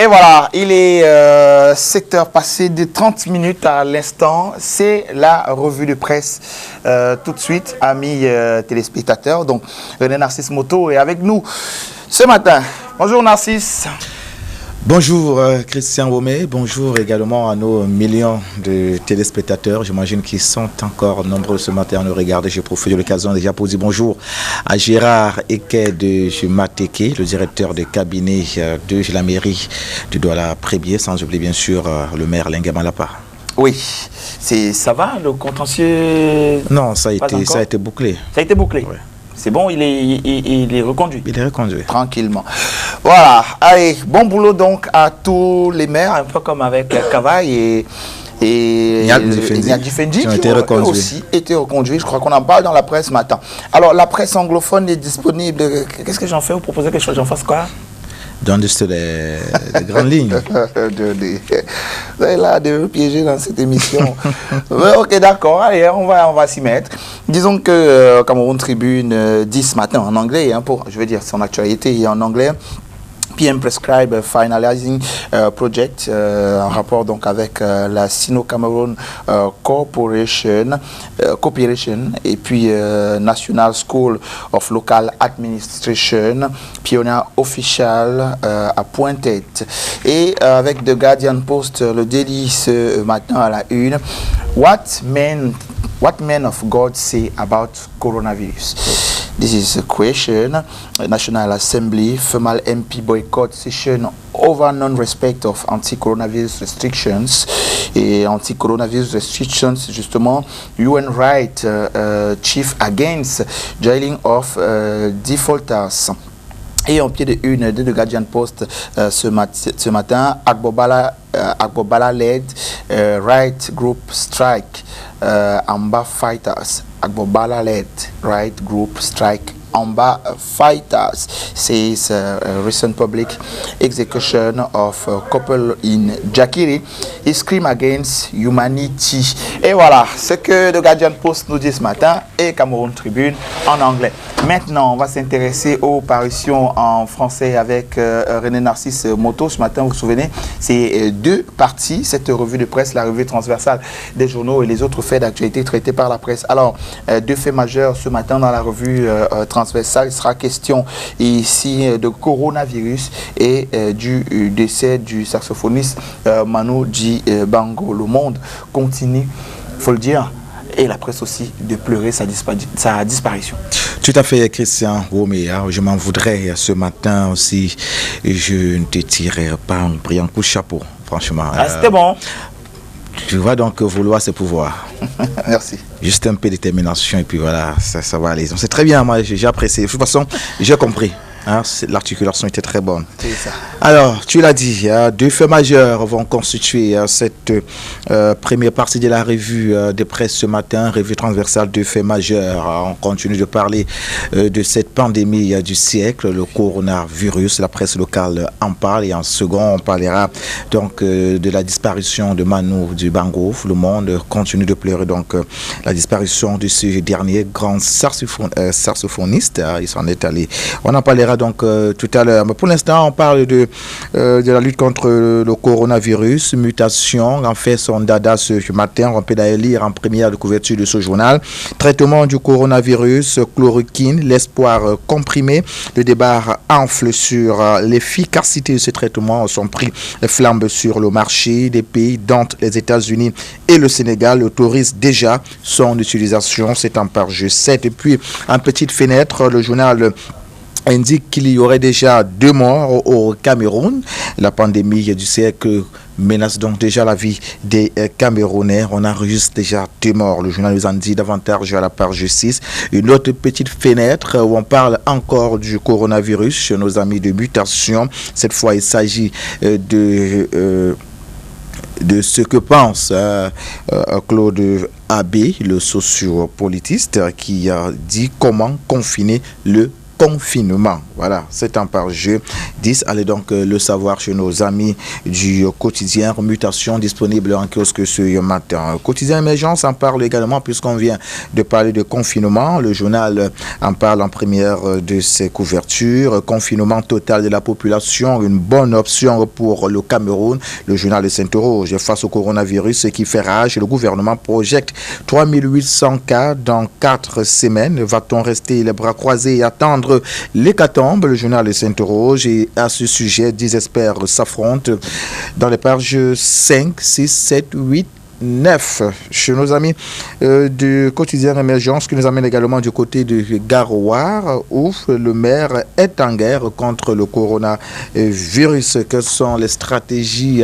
Et voilà, il est 7 heures passées de 30 minutes à l'instant. C'est la revue de presse. Tout de suite, amis téléspectateurs. Donc, René Narcisse Moto est avec nous ce matin. Bonjour Narcisse. Bonjour Christian Womé, bonjour également à nos millions de téléspectateurs, j'imagine qu'ils sont encore nombreux ce matin à nous regarder. Je profite de l'occasion déjà pour dire bonjour à Gérard Eke de Mateke, le directeur de cabinet de la mairie de Douala-Prébier, sans oublier bien sûr le maire Lingamalapa. Oui, ça va le contentieux? Non, ça a été bouclé. Ça a été bouclé? Oui. C'est bon, il est reconduit. Il est reconduit. Tranquillement. Voilà. Allez, bon boulot donc à tous les maires, un peu comme avec Kavaï et Niadi Fendi, qui ont aussi été reconduits. Je crois qu'on en parle dans la presse ce matin. Alors, la presse anglophone est disponible. Qu'est-ce que j'en fais? Vous proposez quelque chose? J'en fasse quoi? Dans juste les grandes lignes. Vous avez là de piéger dans cette émission. Ok, d'accord. Allez, on va s'y mettre. Disons que Cameroun Tribune dit ce matin en anglais, hein, je vais dire son actualité en anglais. PM Prescribe Finalizing Project, en rapport donc avec la Sino-Cameroun Cooperation et puis National School of Local Administration, Pioneer Official appointed. Et avec The Guardian Post, le Daily ce matin à la une, What men of God say about coronavirus? This is a question. National Assembly, formal MP boycott session over non-respect of anti-coronavirus restrictions. Et anti-coronavirus restrictions, justement, UN Right Chief against jailing of defaulters. Et en pied de une de The Guardian Post ce matin, Agbobala led right group strike Amba fighters. Agbobala led right group strike Amba fighters says recent public execution of a couple in Jakiri is scream against humanity. Et voilà ce que The Guardian Post nous dit ce matin et Cameroun Tribune en anglais. Maintenant, on va s'intéresser aux parutions en français avec René Narcisse Moto. Ce matin, vous vous souvenez, c'est deux parties, cette revue de presse, la revue transversale des journaux et les autres faits d'actualité traités par la presse. Alors, deux faits majeurs ce matin dans la revue transversale. Il sera question ici de coronavirus et du décès du saxophoniste Manu Dibango. Le monde continue, il faut le dire, et la presse aussi, de pleurer sa disparition. Tout à fait, Christian Womé. Je m'en voudrais ce matin aussi. Je ne te tirerai pas un brillant coup de chapeau, franchement. C'était bon. Tu vois donc vouloir c'est pouvoir. Merci. Juste un peu de détermination et puis voilà, ça va aller. C'est très bien, moi j'ai apprécié. De toute façon, j'ai compris. Hein, l'articulation était très bonne. C'est ça. Alors, tu l'as dit, deux faits majeurs vont constituer cette première partie de la revue de presse ce matin, revue transversale, deux faits majeurs. On continue de parler de cette pandémie du siècle, le coronavirus. La presse locale en parle et en second, on parlera donc de la disparition de Manu Dibango. Le monde continue de pleurer donc la disparition de ce dernier grand saxophoniste. Il s'en est allé. On en parlera donc tout à l'heure. Mais pour l'instant, on parle de la lutte contre le coronavirus, mutation. En fait, son dada ce matin, on peut d'ailleurs lire en première de couverture de ce journal. Traitement du coronavirus, chloroquine, l'espoir comprimé. Le débat enfle sur l'efficacité de ce traitement. Son prix flambe sur le marché. Des pays dont les États-Unis et le Sénégal autorisent déjà son utilisation. C'est en page 7. Et puis, en petite fenêtre, le journal indique qu'il y aurait déjà 2 morts au Cameroun. La pandémie du siècle menace donc déjà la vie des Camerounais. On enregistre déjà 2 morts. Le journal nous en dit davantage à la page 6. Une autre petite fenêtre où on parle encore du coronavirus chez nos amis de mutation. Cette fois, il s'agit de ce que pense Claude Abbé, le sociopolitiste, qui a dit comment confiner le confinement. Voilà, c'est en page 10. Allez donc le savoir chez nos amis du quotidien Mutation, disponible en kiosque ce matin. Quotidien Émergence en parle également puisqu'on vient de parler de confinement. Le journal en parle en première de ses couvertures. Confinement total de la population, une bonne option pour le Cameroun. Le journal s'interroge face au coronavirus qui fait rage. Le gouvernement projette 3800 cas dans 4 semaines. Va-t-on rester les bras croisés et attendre l'hécatombe? Le journal s'interroge et à ce sujet, 10 experts s'affrontent dans les pages 5, 6, 7, 8, 9 chez nos amis du quotidien Émergence, qui nous amène également du côté de Garoua où le maire est en guerre contre le coronavirus. Quelles sont les stratégies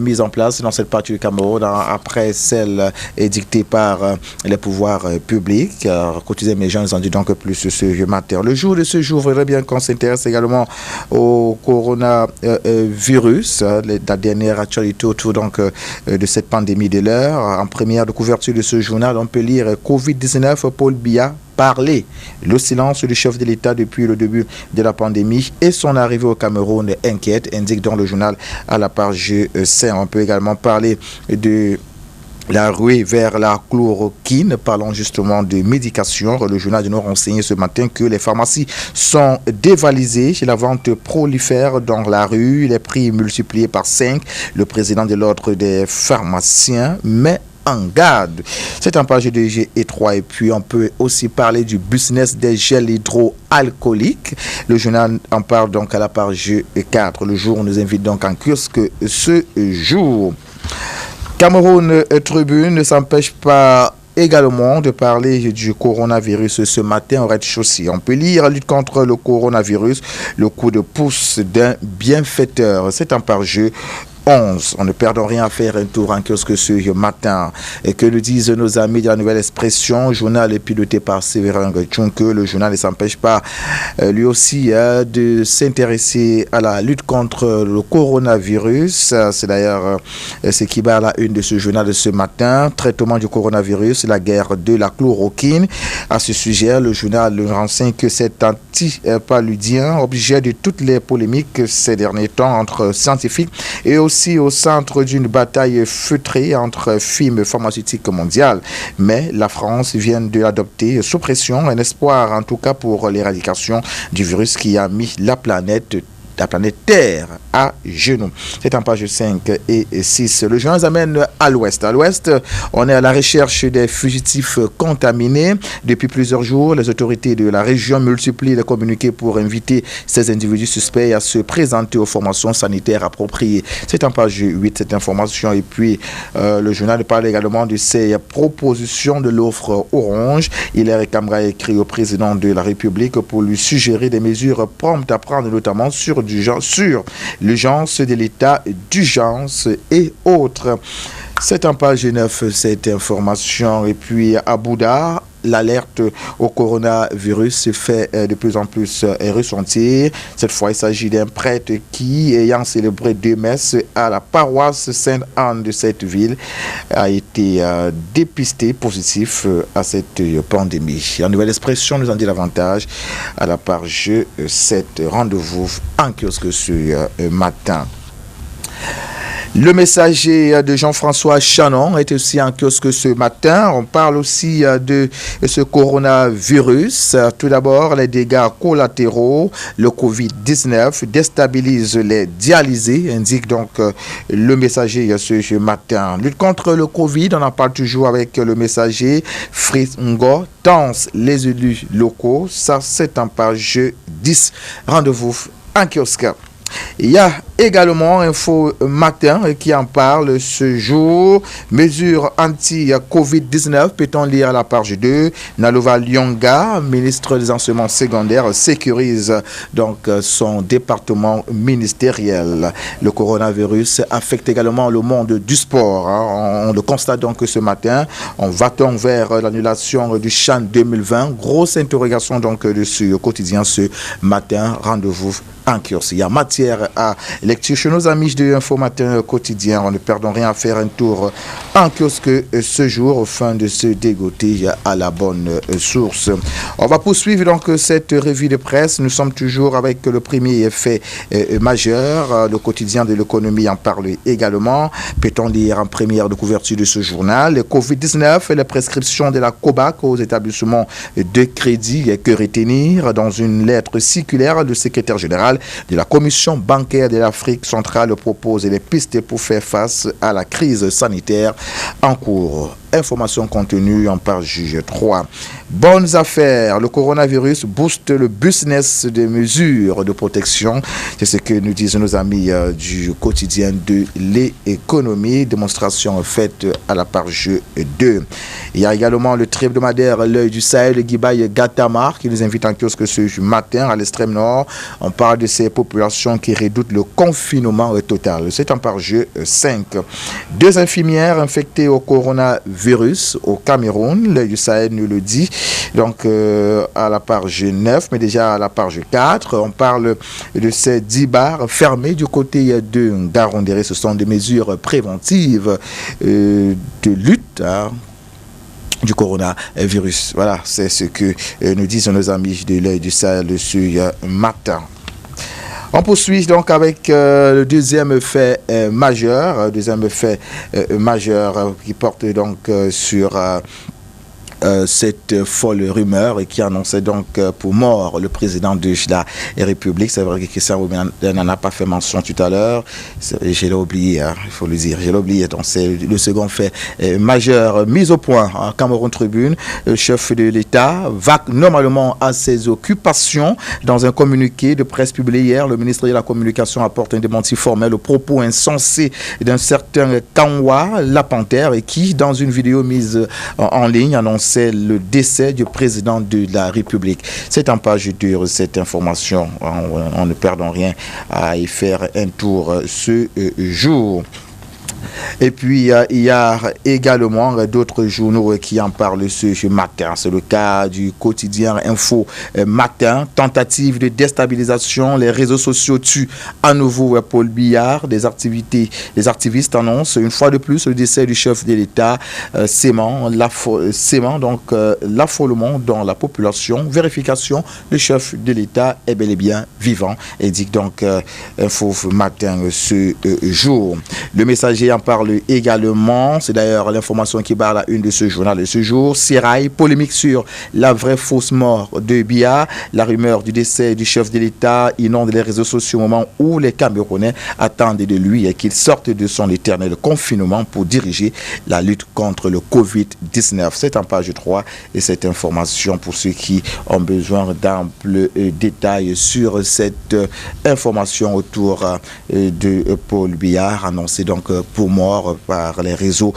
mises en place dans cette partie du Cameroun après celles dictées par les pouvoirs publics? Quotidien Émergence en dit donc plus ce matin. Le jour de ce jour, il faudrait bien qu'on s'intéresse également au coronavirus, la dernière actualité autour donc de cette pandémie de l'heure. En première de couverture de ce journal, on peut lire Covid-19, Paul Biya parler. Le silence du chef de l'État depuis le début de la pandémie et son arrivée au Cameroun inquiète, indique dans le journal à la page 5. On peut également parler de la ruée vers la chloroquine, parlons justement de médication. Le journal nous renseigne ce matin que les pharmacies sont dévalisées, la vente prolifère dans la rue, les prix multipliés par 5. Le président de l'ordre des pharmaciens met en garde. C'est en page 2 et 3. Et puis on peut aussi parler du business des gels hydroalcooliques. Le journal en parle donc à la page 4. Le jour nous invite donc en kiosque ce jour. Cameroun Tribune ne s'empêche pas également de parler du coronavirus ce matin au rez-de-chaussée. On peut lire lutte contre le coronavirus, le coup de pouce d'un bienfaiteur. C'est en page 11. On ne perd rien à faire un tour en kiosque ce matin. Et que nous disent nos amis de la Nouvelle Expression, journal piloté par Séverin Tchonke. Le journal ne s'empêche pas lui aussi de s'intéresser à la lutte contre le coronavirus. C'est d'ailleurs ce qui bat la une de ce journal de ce matin. Traitement du coronavirus, la guerre de la chloroquine. À ce sujet, le journal renseigne que cet antipaludien, objet de toutes les polémiques ces derniers temps entre scientifiques et aussi au centre d'une bataille feutrée entre firmes pharmaceutiques mondiales. Mais la France vient de l'adopter sous pression, un espoir en tout cas pour l'éradication du virus qui a mis la planète Terre à genoux. C'est en page 5 et 6. Le journal nous amène à l'ouest. À l'ouest, on est à la recherche des fugitifs contaminés. Depuis plusieurs jours, les autorités de la région multiplient les communiqués pour inviter ces individus suspects à se présenter aux formations sanitaires appropriées. C'est en page 8, cette information. Et puis, le journal parle également de ces propositions de l'offre Orange. Hilaire Camara écrit au président de la République pour lui suggérer des mesures promptes à prendre, notamment sur l'urgence de l'état d'urgence et autres. C'est en page 9 cette information. Et puis à Bouddha, l'alerte au coronavirus se fait de plus en plus ressentir. Cette fois, il s'agit d'un prêtre qui, ayant célébré 2 messes à la paroisse Sainte-Anne de cette ville, a été dépisté positif à cette pandémie. En Nouvelle Expression, nous en dit davantage à la page 7. Rendez-vous en kiosque ce matin. Le messager de Jean-François Chanon est aussi en kiosque ce matin. On parle aussi de ce coronavirus. Tout d'abord, les dégâts collatéraux. Le Covid-19 déstabilise les dialysés, indique donc le messager ce matin. Lutte contre le Covid, on en parle toujours avec le messager Fritz Ngo. Tense les élus locaux. Ça, c'est en page 10. Rendez-vous en kiosque. Il y a également Info Matin qui en parle ce jour. Mesures anti-Covid-19, peut-on lire à la page 2. Nalova Lyonga, ministre des enseignements secondaires, sécurise donc son département ministériel. Le coronavirus affecte également le monde du sport. On le constate donc ce matin. On va-t-on vers l'annulation du CHAN 2020? Grosse interrogation donc de ce quotidien ce matin. Rendez-vous en kiosque. Il y a matière à lecture chez nos amis de Info Matin quotidien. On ne perdons rien à faire un tour en kiosque ce jour afin de se dégoter à la bonne source. On va poursuivre donc cette revue de presse. Nous sommes toujours avec le premier fait majeur. Le quotidien de l'économie en parle également. Peut-on lire en première de couverture de ce journal le Covid-19 et la prescription de la COBAC aux établissements de crédit que retenir. Dans une lettre circulaire, le secrétaire général de la Commission bancaire de l'Afrique centrale propose les pistes pour faire face à la crise sanitaire en cours. Information contenue en page 3. Bonnes affaires. Le coronavirus booste le business des mesures de protection. C'est ce que nous disent nos amis du quotidien de l'économie. Démonstration faite à la page 2. Il y a également le très hebdomadaire L'œil du Sahel, Guibaï Gatamar, qui nous invite en kiosque ce matin à l'extrême nord. On parle de ces populations qui redoutent le confinement total. C'est en page 5. 2 infirmières infectées au coronavirus au Cameroun. L'œil du Sahel nous le dit. Donc à la page 9, mais déjà à la page 4, on parle de ces 10 bars fermés du côté de Garondéré. Ce sont des mesures préventives de lutte du coronavirus. Voilà, c'est ce que nous disent nos amis de l'œil du Sahel ce matin. On poursuit donc avec le deuxième fait majeur, qui porte donc sur cette folle rumeur et qui annonçait donc pour mort le président de la République. C'est vrai que Christian n'en a pas fait mention tout à l'heure. Je l'ai oublié, il faut le dire. Je l'ai oublié. Donc c'est le second fait majeur. Mise au point en Cameroun Tribune. Le chef de l'État va normalement à ses occupations. Dans un communiqué de presse publié hier, le ministre de la Communication apporte un démenti formel aux propos insensés d'un certain Kanwa La Panthère et qui, dans une vidéo mise en ligne, annonce le décès du président de la République. C'est en page 2 cette information. On ne perdons rien à y faire un tour ce jour. Et puis, il y a également d'autres journaux qui en parlent ce matin. C'est le cas du quotidien Info Matin. Tentative de déstabilisation. Les réseaux sociaux tuent à nouveau Paul Biya. Les activistes annoncent une fois de plus le décès du chef de l'État, sémant l'affolement dans la population. Vérification, le chef de l'État est bel et bien vivant, indique donc Info Matin ce jour. Le Messager en parle également. C'est d'ailleurs l'information qui barre la une de ce journal de ce jour. Serail, polémique sur la vraie fausse mort de Biya. La rumeur du décès du chef de l'État inonde les réseaux sociaux au moment où les Camerounais attendent de lui et qu'il sorte de son éternel confinement pour diriger la lutte contre le Covid-19. C'est en page 3 et cette information pour ceux qui ont besoin d'amples détails sur cette information autour de Paul Biya, annoncé donc pour mort par les réseaux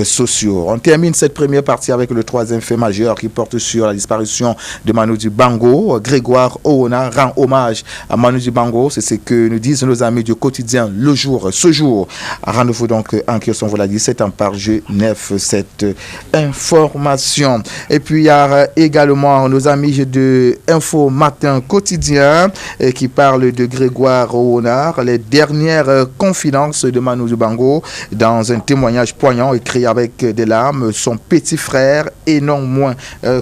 sociaux. On termine cette première partie avec le troisième fait majeur qui porte sur la disparition de Manu Dibango. Grégoire Oona rend hommage à Manu Dibango. C'est ce que nous disent nos amis du quotidien Le Jour. Ce jour, rendez-vous donc en kiosque, on vous l'a dit, c'est en page 9 cette information. Et puis il y a également nos amis de Info Matin quotidien qui parlent de Grégoire Oona, les dernières confidences de Manu Dibango. Dans un témoignage poignant écrit avec des larmes, son petit frère et non moins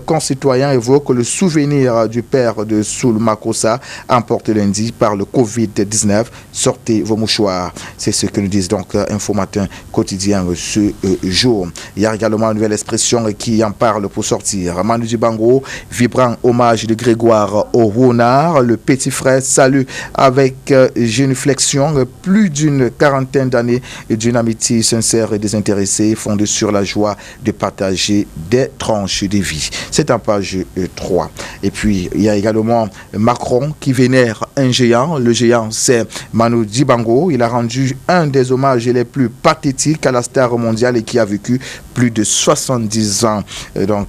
concitoyen évoque le souvenir du père de Soul Makossa emporté lundi par le Covid-19. Sortez vos mouchoirs. C'est ce que nous disent donc Info Matin quotidien ce jour. Il y a également une nouvelle expression qui en parle pour sortir. Manu Dibango, vibrant hommage de Grégoire Oona, le petit frère salue avec génuflexion plus d'une quarantaine d'années d'une amitié sincère et désintéressée fondée sur la joie de partager des tranches de vie. C'est en page 3. Et puis, il y a également Macron qui vénère un géant. Le géant, c'est Manu Dibango. Il a rendu un des hommages les plus pathétiques à la star mondiale et qui a vécu plus de 70 ans. Donc,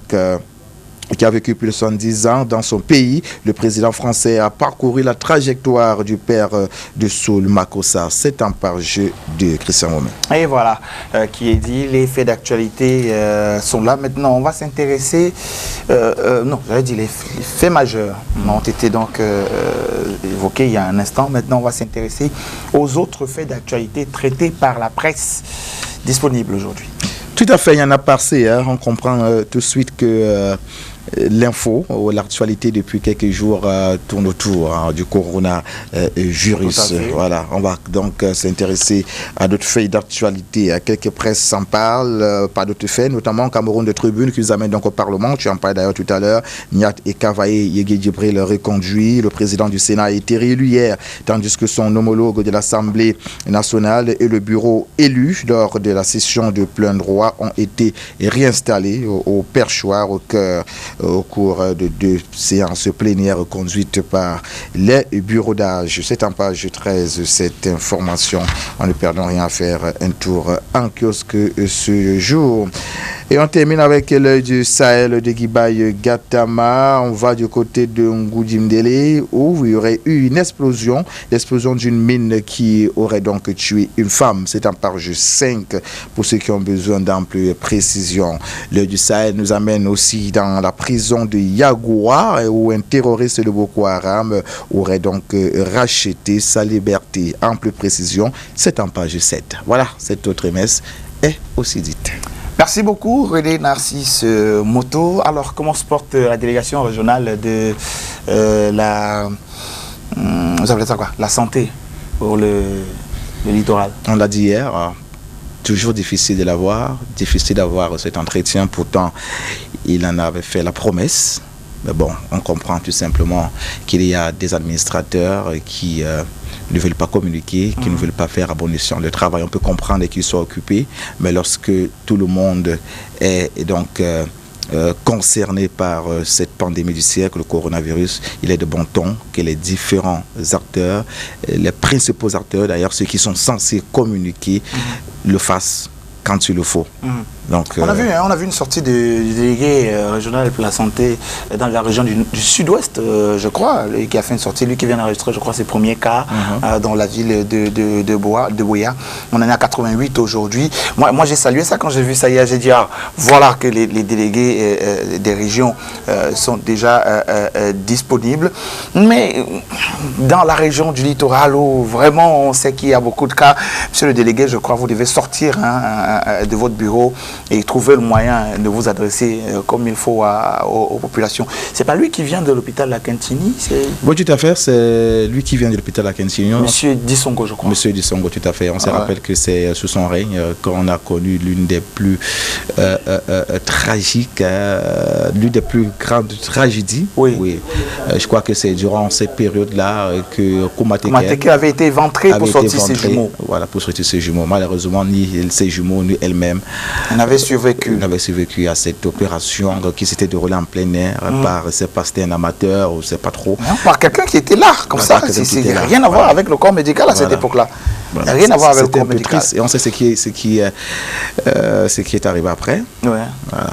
qui a vécu plus de 70 ans dans son pays. Le président français a parcouru la trajectoire du père de Saul Makossa. C'est un page de Christian Romain. Et voilà, qui est dit, les faits d'actualité sont là. Maintenant, on va s'intéresser, non, j'allais dire les faits majeurs ont été donc évoqués il y a un instant. Maintenant, on va s'intéresser aux autres faits d'actualité traités par la presse disponible aujourd'hui. Tout à fait, il y en a passé. Hein. On comprend tout de suite que l'info, l'actualité depuis quelques jours tourne autour du coronavirus. Voilà, on va donc s'intéresser à d'autres faits d'actualité. Quelques presses s'en parlent, pas d'autres faits, notamment Cameroun de Tribune qui nous amène donc au Parlement. Tu en parlais d'ailleurs tout à l'heure. Niat et Kavaye Yegui Djibril le reconduit. Le président du Sénat a été réélu hier, tandis que son homologue de l'Assemblée nationale et le bureau élu lors de la session de plein droit ont été réinstallés au perchoir au cours de 2 séances plénières conduites par les bureaux d'âge. C'est en page 13 cette information. En ne perdant rien à faire un tour en kiosque ce jour. Et on termine avec l'œil du Sahel de Guibaye Gatama. On va du côté de Ngoudimdele où il y aurait eu une explosion d'une mine qui aurait donc tué une femme. C'est en page 5 pour ceux qui ont besoin d'amples précisions. L'œil du Sahel nous amène aussi dans la prison de Yagoua où un terroriste de Boko Haram aurait donc racheté sa liberté. Ample précision, c'est en page 7. Voilà, cette autre messe est aussi dite. Merci beaucoup, René Narcisse Moto. Alors, comment se porte la délégation régionale de vous appelez ça quoi? La santé pour le littoral? On l'a dit hier, toujours difficile de l'avoir, difficile d'avoir cet entretien. Pourtant, il en avait fait la promesse. Mais bon, on comprend tout simplement qu'il y a des administrateurs qui ne veulent pas communiquer, qui ne veulent pas faire à bon escient le travail. On peut comprendre qu'ils soient occupés, mais lorsque tout le monde est donc concerné par cette pandémie du siècle, le coronavirus, il est de bon ton que les différents acteurs, les principaux acteurs d'ailleurs, ceux qui sont censés communiquer, le fassent quand il le faut. Donc, on a vu une sortie du délégué régional pour la santé dans la région du sud-ouest, je crois, qui a fait une sortie, lui qui vient d'enregistrer, je crois, ses premiers cas dans la ville de Boya. On en est à 88 aujourd'hui. Moi j'ai salué ça quand j'ai vu ça hier. J'ai dit, voilà que les délégués des régions sont déjà disponibles. Mais dans la région du littoral où vraiment on sait qu'il y a beaucoup de cas, monsieur le délégué, je crois que vous devez sortir de votre bureau et trouver le moyen de vous adresser comme il faut aux populations. C'est pas lui qui vient de l'hôpital La Quintini? Oui, tout à fait, c'est lui qui vient de l'hôpital La Quintini. Monsieur Dissongo, je crois. Monsieur Dissongo, tout à fait. On se rappelle que c'est sous son règne qu'on a connu l'une des plus tragiques, l'une des plus grandes tragédies. Oui. Je crois que c'est durant cette période-là que Koumateke avait été éventré pour sortir ses jumeaux. Voilà, pour sortir ses jumeaux. Malheureusement, ni ses jumeaux, ni elle-même n'avait survécu à cette opération qui s'était déroulée en plein air par, c'est pas c'était un amateur ou c'est pas trop. Non, par quelqu'un qui était là, comme ça. C'est rien à voir avec le corps médical à cette époque-là. Rien à voir avec le corps médical. Et on sait ce qui est arrivé après. Ouais. Voilà.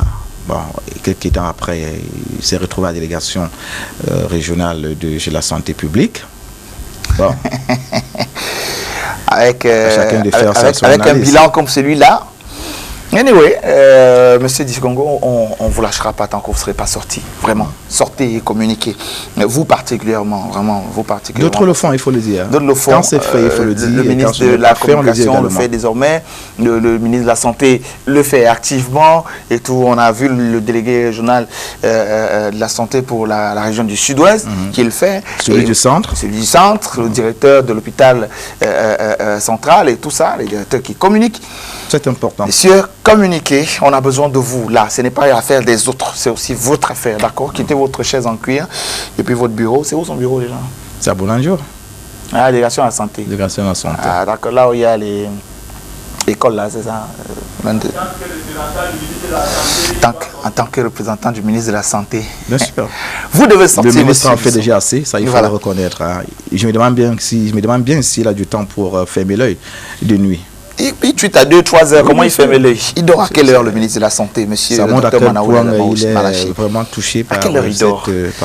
Bon, quelques temps après, il s'est retrouvé à la délégation régionale de la santé publique. Bon. avec un bilan comme celui-là. Anyway, monsieur Dissongo, on ne vous lâchera pas tant que vous ne serez pas sorti. Vraiment, sortez et communiquez. Vous particulièrement, vraiment, vous particulièrement. D'autres le font, il faut le dire. D'autres le font. Quand c'est fait, il faut le dire. Le ministre de la Communication le fait désormais. Le ministre de la Santé le fait activement. Et tout, on a vu le délégué régional de la Santé pour la région du Sud-Ouest qui le fait. Celui du centre. Celui du centre, le directeur de l'hôpital central et tout ça, les directeurs qui communiquent. C'est important. Messieurs, communiquez, on a besoin de vous. Là, ce n'est pas l'affaire des autres, c'est aussi votre affaire, d'accord? Quittez votre chaise en cuir et puis votre bureau. C'est où son bureau déjà? C'est à Boulanger. Ah, la délégation à la santé. Délégation à la santé. Ah, d'accord, là où il y a l'école, là, c'est ça? En tant que représentant du ministre de la Santé. Bien sûr. Vous devez sortir. Le ministre en fait déjà assez, ça il faut le reconnaître. Hein. Je me demande bien s'il a du temps pour fermer l'œil de nuit. Et puis tu as 2-3 heures, comment il ferme l'œil? Il dort à quelle heure le ministre de la Santé, monsieur? Ça montre à quel point il est vraiment touché par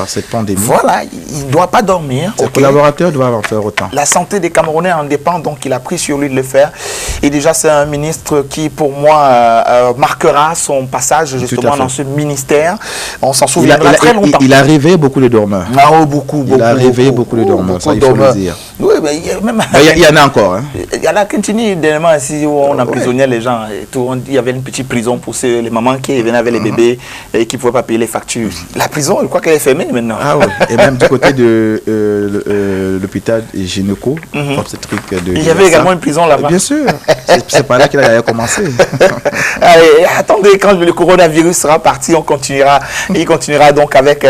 cette pandémie. Voilà, il ne doit pas dormir. Ses collaborateurs doivent en faire autant. La santé des Camerounais en dépend, donc il a pris sur lui de le faire. Et déjà, c'est un ministre qui, pour moi, marquera son passage justement dans ce ministère. On s'en souviendra très longtemps. Il a réveillé beaucoup de dormeurs. Ah, oh, beaucoup. Il a réveillé beaucoup de dormeurs, ça il faut le dire. Oui, mais il y en a encore. Hein. Il y en a Kintini, dernièrement, ici, où on emprisonnait les gens. Et tout, il y avait une petite prison pour les mamans qui venaient avec les bébés et qui ne pouvaient pas payer les factures. La prison, je crois qu'elle est fermée maintenant. Ah oui, et même du côté de l'hôpital gynéco, obstétrique de... Il y avait également une prison là-bas. Bien sûr, c'est par là qu'il a commencé. Allez, attendez, quand le coronavirus sera parti, il continuera donc avec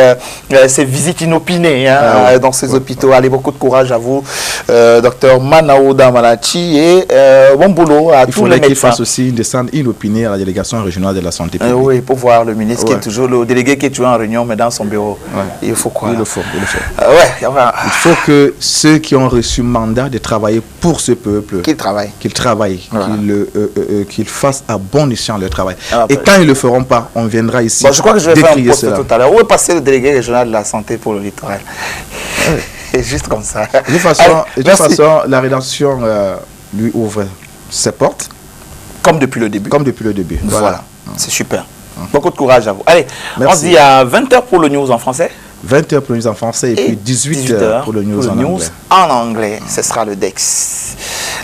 ses visites inopinées dans ces hôpitaux. Allez, beaucoup de courage à vous, docteur Manaouda Malachi, et bon boulot à tous les médecins. Il faudrait qu'il fasse aussi une descente inopinée à la délégation régionale de la santé publique. Oui, pour voir le ministre qui est toujours le délégué qui est toujours en réunion, mais dans son bureau. Il faut quoi? Il le faut. Il faut que ceux qui ont reçu mandat de travailler pour ce peuple, qu'ils travaillent, qu'ils fassent à bon escient leur travail. Et quand ils ne le feront pas, on viendra ici. Je crois que je vais faire un poste tout à l'heure. Où est passé le délégué régional de la santé pour le littoral? Juste comme ça. De toute façon, la rédaction lui ouvre ses portes. Comme depuis le début. Voilà. C'est super. Beaucoup de courage à vous. Allez, on se dit à 20h pour le news en français. 20h pour le news en français et puis 18h pour le news en anglais. Ce sera le DEX,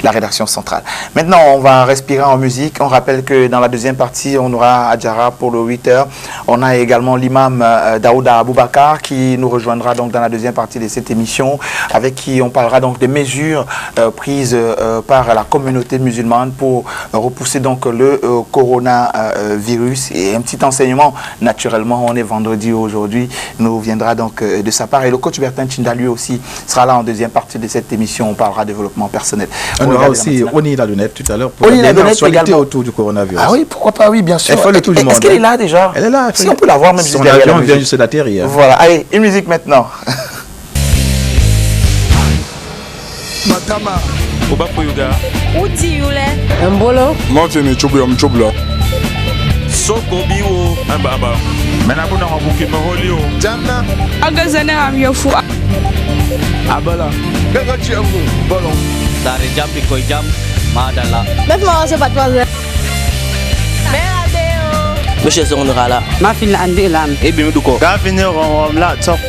la rédaction centrale. Maintenant, on va respirer en musique. On rappelle que dans la deuxième partie, on aura Adjara pour le 8h. On a également l'imam Daouda Aboubakar qui nous rejoindra donc dans la deuxième partie de cette émission, avec qui on parlera donc des mesures prises par la communauté musulmane pour repousser donc le coronavirus. Et un petit enseignement, naturellement, on est vendredi aujourd'hui, nous viendra donc de sa part. Et le coach Bertin Chinda, lui aussi, sera là en deuxième partie de cette émission. On parlera développement personnel. On aura aussi Oni Ladonette tout à l'heure pour la actualité autour du coronavirus. Ah oui, pourquoi pas, oui, bien sûr. Elle fait le tour du monde. Est-ce qu'elle est là déjà? Elle est là. Si on peut la voir même son avion vient juste d'atterrir. Voilà, allez, une musique maintenant. Matama. Oba Poyuga. Uti yule. Mbolo. Mountain Chubla. Soko biwo ambaba. Mena kuna mabuki maholio. Jamna. Agazane amyofu. Abala. Gaga chiamu. Bolon. Dari jam piko jam madala. Maintenant c'est pas toi. Monsieur Sonora là. Ma fille andi lan. Et bien du coup. Gavineur on la top.